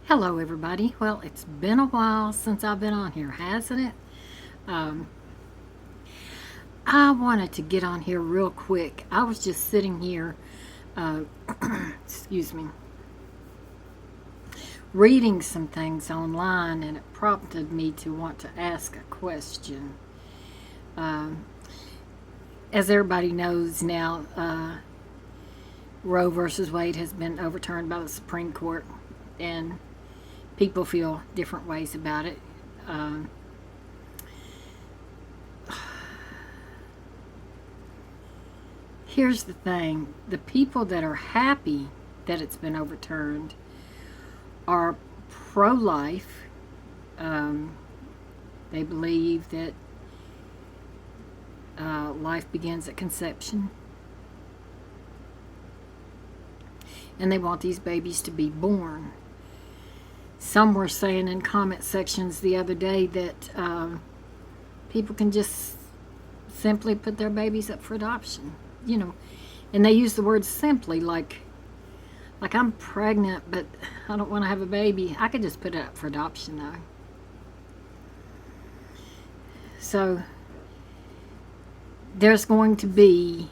Hello, everybody. Well, it's been a while since I've been on here, hasn't it? Um, I wanted to get on here real quick. I was just sitting here, uh, excuse me, reading some things online, and it prompted me to want to ask a question. Um, as everybody knows now, Roe versus Wade has been overturned by the Supreme Court, and people feel different ways about it. Um, Here's the thing, the people that are happy that it's been overturned are pro life. Um, they believe that life begins at conception, and they want these babies to be born. Some were saying in comment sections the other day that people can just simply put their babies up for adoption, you know, and they use the word simply, like I'm pregnant but I don't want to have a baby. I could just put it up for adoption though. So there's going to be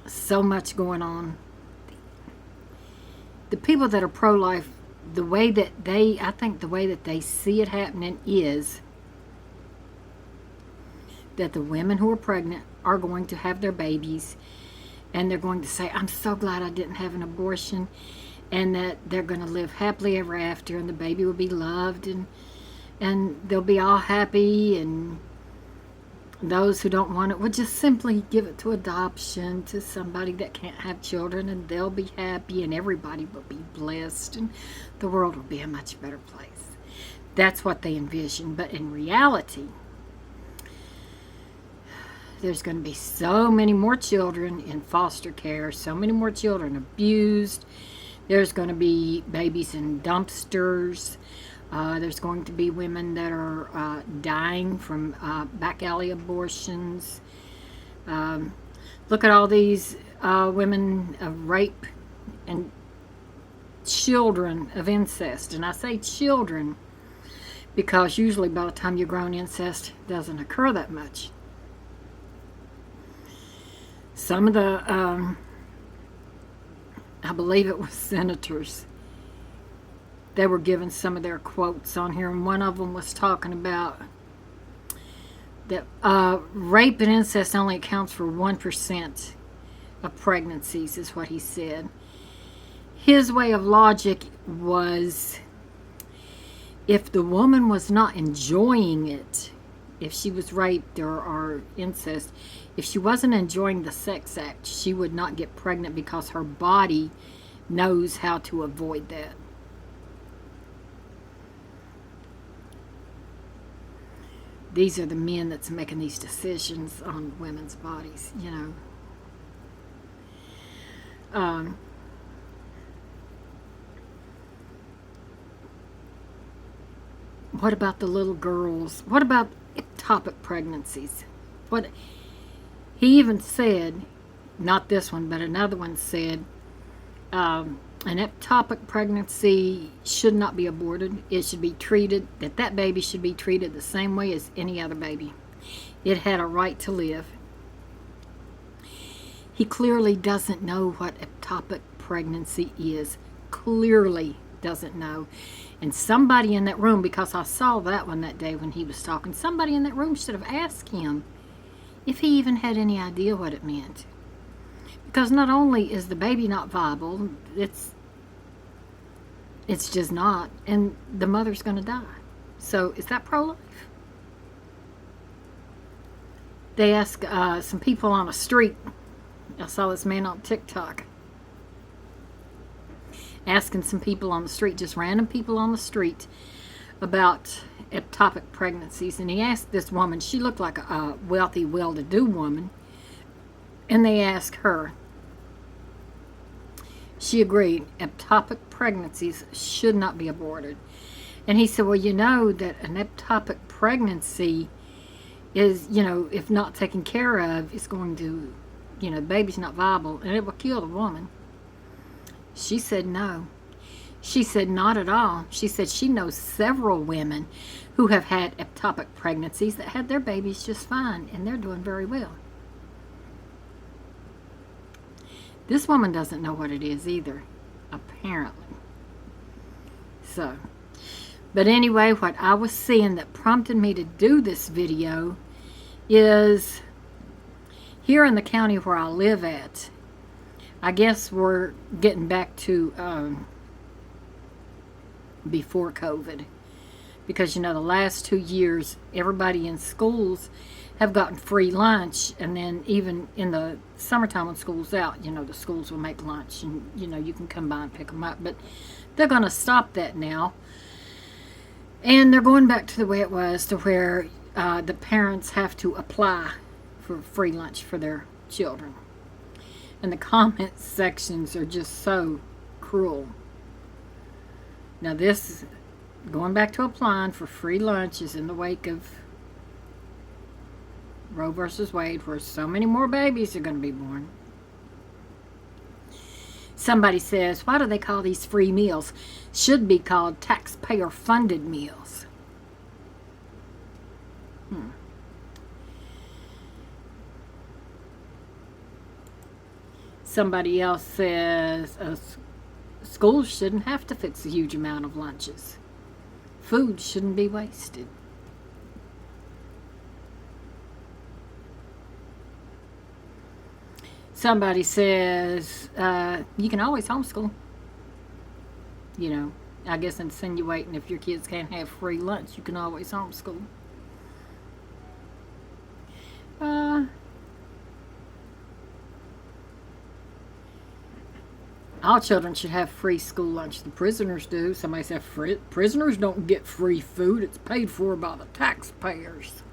so much going on. The people that are pro-life, I think the way that they see it happening is that the women who are pregnant are going to have their babies, and they're going to say, I'm so glad I didn't have an abortion, and that they're going to live happily ever after, and the baby will be loved, and they'll be all happy, and those who don't want it will just simply give it to adoption to somebody that can't have children, and they'll be happy, and everybody will be blessed, and the world will be a much better place. That's what they envision. But in reality, there's going to be so many more children in foster care, so many more children abused. There's going to be babies in dumpsters. There's going to be women that are dying from back alley abortions. Look at all these women of rape and children of incest. And I say children because usually by the time you're grown, incest doesn't occur that much. Some of the, I believe it was senators, they were given some of their quotes on here, and one of them was talking about that rape and incest only accounts for 1% of pregnancies, is what he said. His way of logic was, if the woman was not enjoying it, if she was raped or incest, if she wasn't enjoying the sex act, she would not get pregnant because her body knows how to avoid that. These are the men that's making these decisions on women's bodies, you know. What about the little girls? What about ectopic pregnancies? What he even said, not this one, but another one said, an ectopic pregnancy should not be aborted. It should be treated, that baby should be treated the same way as any other baby. It had a right to live. He clearly doesn't know what ectopic pregnancy is. Clearly doesn't know. And somebody in that room, because I saw that one that day when he was talking, somebody in that room should have asked him if he even had any idea what it meant. Because not only is the baby not viable, it's just not, and the mother's going to die. So is that pro-life? They asked some people on a street, I saw this man on TikTok, asking some people on the street, just random people on the street, about ectopic pregnancies. And he asked this woman, she looked like a wealthy, well-to-do woman, and they asked her. She agreed, ectopic pregnancies should not be aborted. And he said, well, you know that an ectopic pregnancy is, you know, if not taken care of, it's going to, you know, the baby's not viable, and it will kill the woman. She said no. She said, not at all. She said she knows several women who have had ectopic pregnancies that had their babies just fine, and they're doing very well. This woman doesn't know what it is either, apparently. So, but anyway, what I was seeing that prompted me to do this video is here in the county where I live at. I guess we're getting back to before COVID, because you know the last 2 years everybody in schools have gotten free lunch, and then even in the summertime when school's out, you know, the schools will make lunch, and you know you can come by and pick them up, but they're going to stop that now, and they're going back to the way it was, to where the parents have to apply for free lunch for their children. And the comment sections are just so cruel. Now this, going back to applying for free lunch, is in the wake of Roe versus Wade, where so many more babies are going to be born. Somebody says, why do they call these free meals? Should be called taxpayer-funded meals. Somebody else says, schools shouldn't have to fix a huge amount of lunches. Food shouldn't be wasted. Somebody says, you can always homeschool. You know, I guess insinuating if your kids can't have free lunch, you can always homeschool. All children should have free school lunch. The prisoners do. Somebody said prisoners don't get free food. It's paid for by the taxpayers.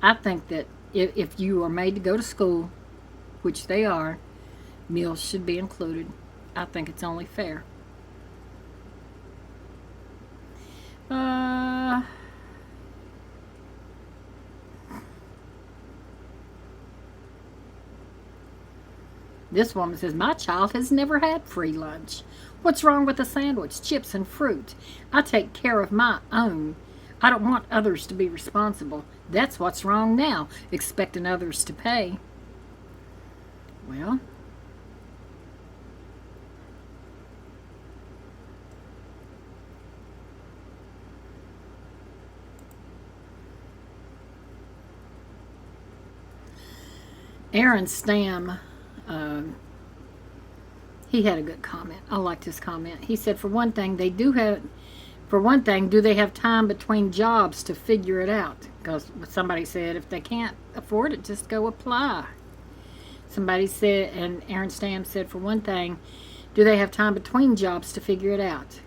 I think that if you are made to go to school, which they are, meals should be included. I think it's only fair. This woman says, my child has never had free lunch. What's wrong with a sandwich, chips, and fruit? I take care of my own. I don't want others to be responsible. That's what's wrong now, expecting others to pay. Well, Aaron Stam, he had a good comment. I liked his comment. He said, for one thing, do they have time between jobs to figure it out? Because somebody said, if they can't afford it, just go apply. Somebody said, and Aaron Stam said, for one thing, do they have time between jobs to figure it out?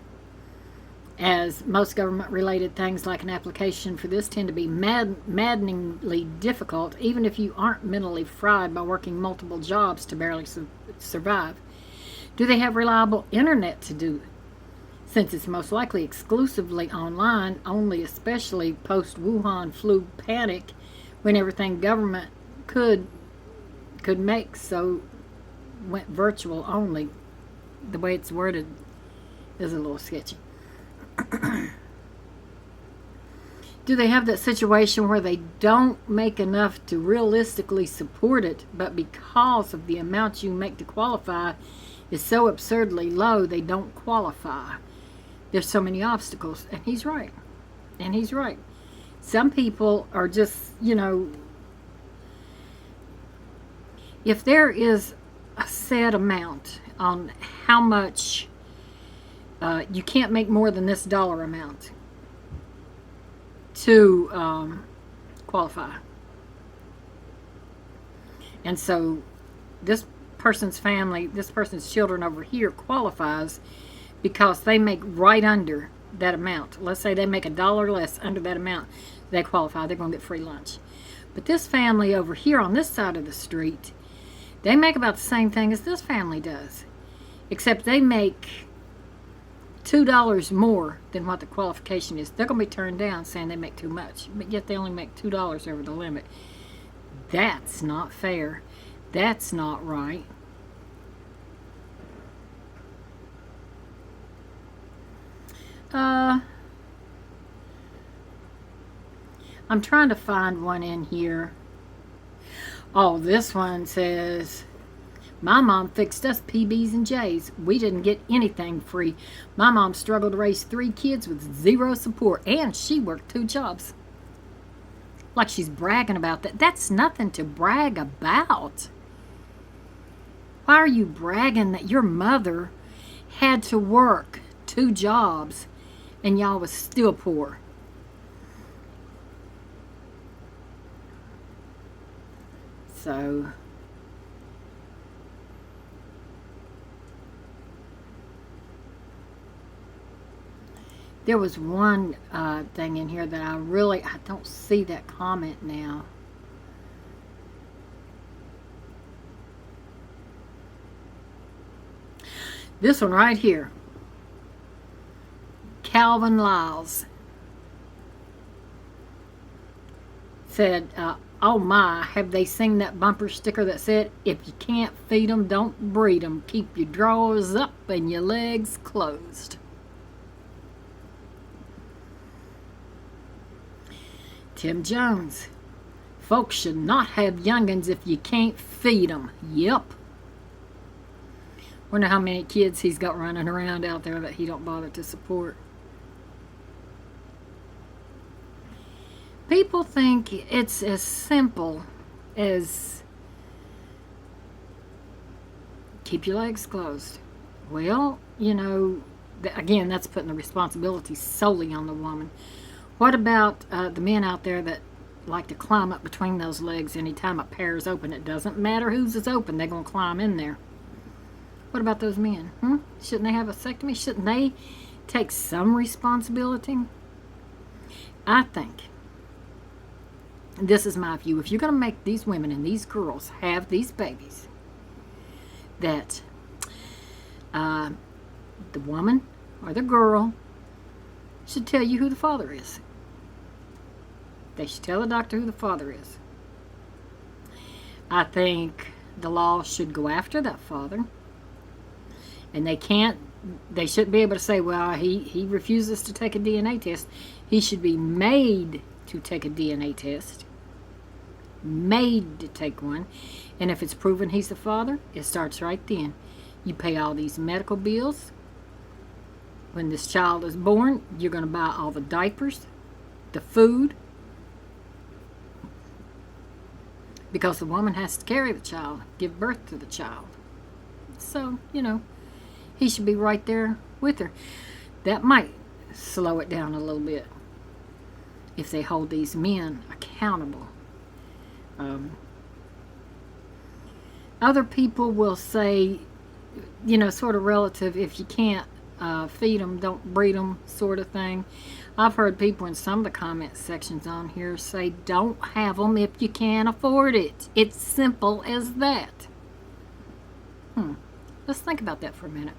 As most government-related things like an application for this tend to be maddeningly difficult, even if you aren't mentally fried by working multiple jobs to barely survive. Do they have reliable internet to do it? Since it's most likely exclusively online, only especially post-Wuhan flu panic, when everything government could make so went virtual only. The way it's worded is a little sketchy. Do they have that situation where they don't make enough to realistically support it, but because of the amount you make to qualify is so absurdly low, they don't qualify? There's so many obstacles. And he's right. And he's right. Some people are just, you know, if there is a set amount on how much you can't make more than this dollar amount to qualify. And so this person's family, this person's children over here qualifies because they make right under that amount. Let's say they make $1 less under that amount, they qualify. They're going to get free lunch. But this family over here on this side of the street, they make about the same thing as this family does, except they make $2 more than what the qualification is. They're going to be turned down saying they make too much, but yet they only make $2 over the limit. That's not fair. That's not right. I'm trying to find one in here. Oh, this one says, my mom fixed us PBs and J's. We didn't get anything free. My mom struggled to raise 3 kids with 0 support, and she worked 2 jobs. Like she's bragging about that. That's nothing to brag about. Why are you bragging that your mother had to work 2 jobs and y'all was still poor? So, there was one thing in here that I don't see that comment now. This one right here. Calvin Lyles said, oh my, have they seen that bumper sticker that said, if you can't feed them, don't breed them. Keep your drawers up and your legs closed. Tim Jones, folks should not have youngins if you can't feed them. Yep. Wonder how many kids he's got running around out there that he don't bother to support. People think it's as simple as keep your legs closed. Well, you know, again, that's putting the responsibility solely on the woman. What about the men out there that like to climb up between those legs anytime a pair is open? It doesn't matter whose is open, they're going to climb in there. What about those men? Shouldn't they have a vasectomy? Shouldn't they take some responsibility? I think, this is my view, if you're going to make these women and these girls have these babies, that the woman or the girl should tell you who the father is. They should tell the doctor who the father is. I think the law should go after that father. And they shouldn't be able to say, well, he refuses to take a DNA test. He should be made to take a DNA test. Made to take one. And if it's proven he's the father, it starts right then. You pay all these medical bills. When this child is born, you're going to buy all the diapers, the food, because the woman has to carry the child, give birth to the child. So, you know, he should be right there with her. That might slow it down a little bit if they hold these men accountable. Other people will say, you know, sort of relative, if you can't feed them, don't breed them, sort of thing. I've heard people in some of the comment sections on here say, don't have them if you can't afford it. It's simple as that. Let's think about that for a minute.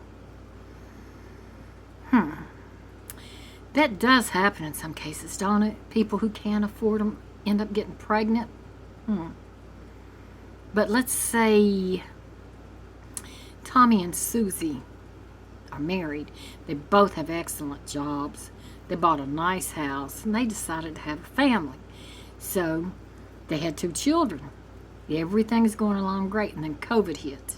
That does happen in some cases, don't it? People who can't afford them end up getting pregnant. But let's say Tommy and Susie are married. They both have excellent jobs. They bought a nice house and they decided to have a family. So they had 2 children. Everything's going along great, and then COVID hit.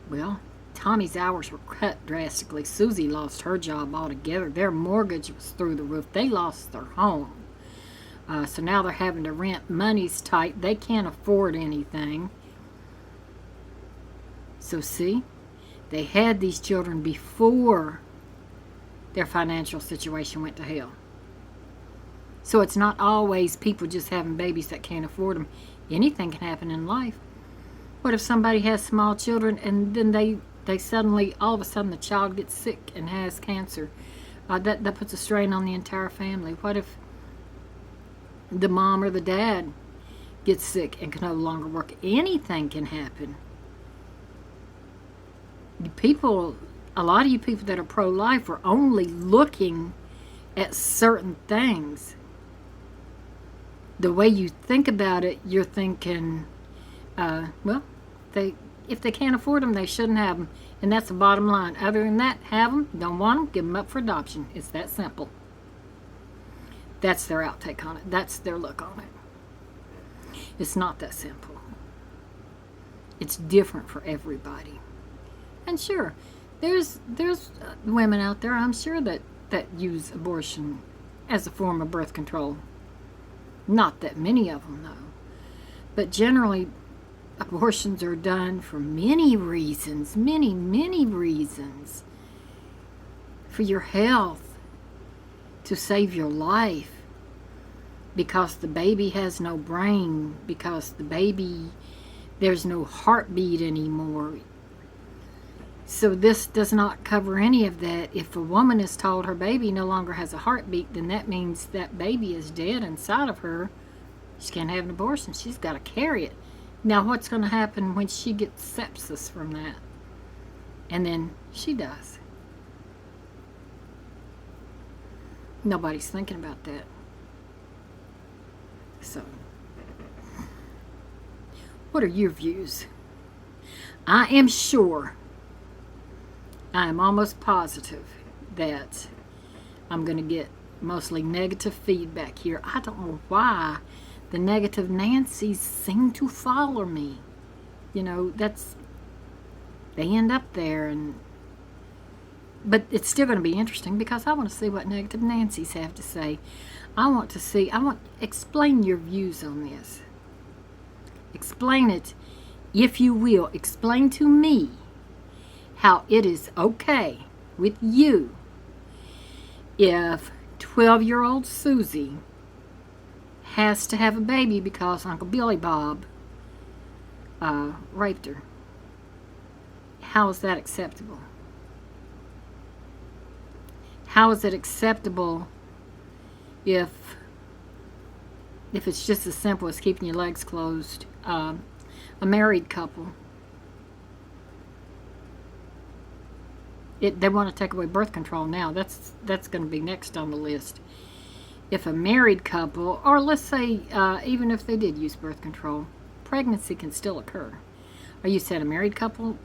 Well, Tommy's hours were cut drastically. Susie lost her job altogether. Their mortgage was through the roof. They lost their home. So now they're having to rent. Money's tight. They can't afford anything. So see, they had these children before their financial situation went to hell. So it's not always people just having babies that can't afford them. Anything can happen in life. What if somebody has small children and then they suddenly, all of a sudden, the child gets sick and has cancer? That puts a strain on the entire family. What if the mom or the dad gets sick and can no longer work? Anything can happen. A lot of you people that are pro-life are only looking at certain things. The way you think about it, you're thinking, well, If they can't afford them, they shouldn't have them. And that's the bottom line. Other than that, have them. Don't want them, give them up for adoption. It's that simple. That's their outtake on it. That's their look on it. It's not that simple. It's different for everybody. And sure, there's women out there, I'm sure, that use abortion as a form of birth control. Not that many of them, though. But generally, abortions are done for many reasons. Many, many reasons. For your health. To save your life. Because the baby has no brain. Because the baby, there's no heartbeat anymore. So this does not cover any of that. If a woman is told her baby no longer has a heartbeat, then that means that baby is dead inside of her. She can't have an abortion. She's got to carry it. Now what's going to happen when she gets sepsis from that? And then she dies. Nobody's thinking about that. So, what are your views? I am sure, I am almost positive that I'm going to get mostly negative feedback here. I don't know why the negative Nancy's seem to follow me. You know, they end up there, but it's still going to be interesting because I want to see what negative Nancy's have to say. Explain your views on this. Explain it, if you will. Explain to me how it is okay with you if 12-year-old Susie has to have a baby because Uncle Billy Bob raped her. How is that acceptable? How is it acceptable if it's just as simple as keeping your legs closed? A married couple, they want to take away birth control now. That's going to be next on the list. If a married couple, or let's say even if they did use birth control, pregnancy can still occur. Or you said a married couple,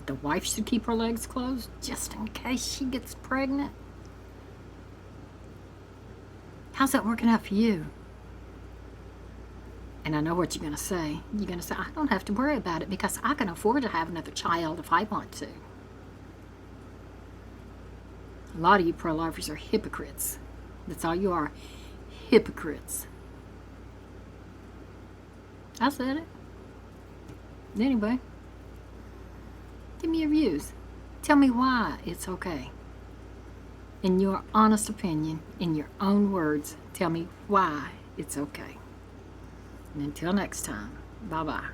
the wife should keep her legs closed just in case she gets pregnant? How's that working out for you? And I know what you're going to say. You're going to say, I don't have to worry about it because I can afford to have another child if I want to. A lot of you pro-lifers are hypocrites. That's all you are. Hypocrites. I said it. Anyway, give me your views. Tell me why it's okay. In your honest opinion, in your own words, tell me why it's okay. And until next time, bye-bye.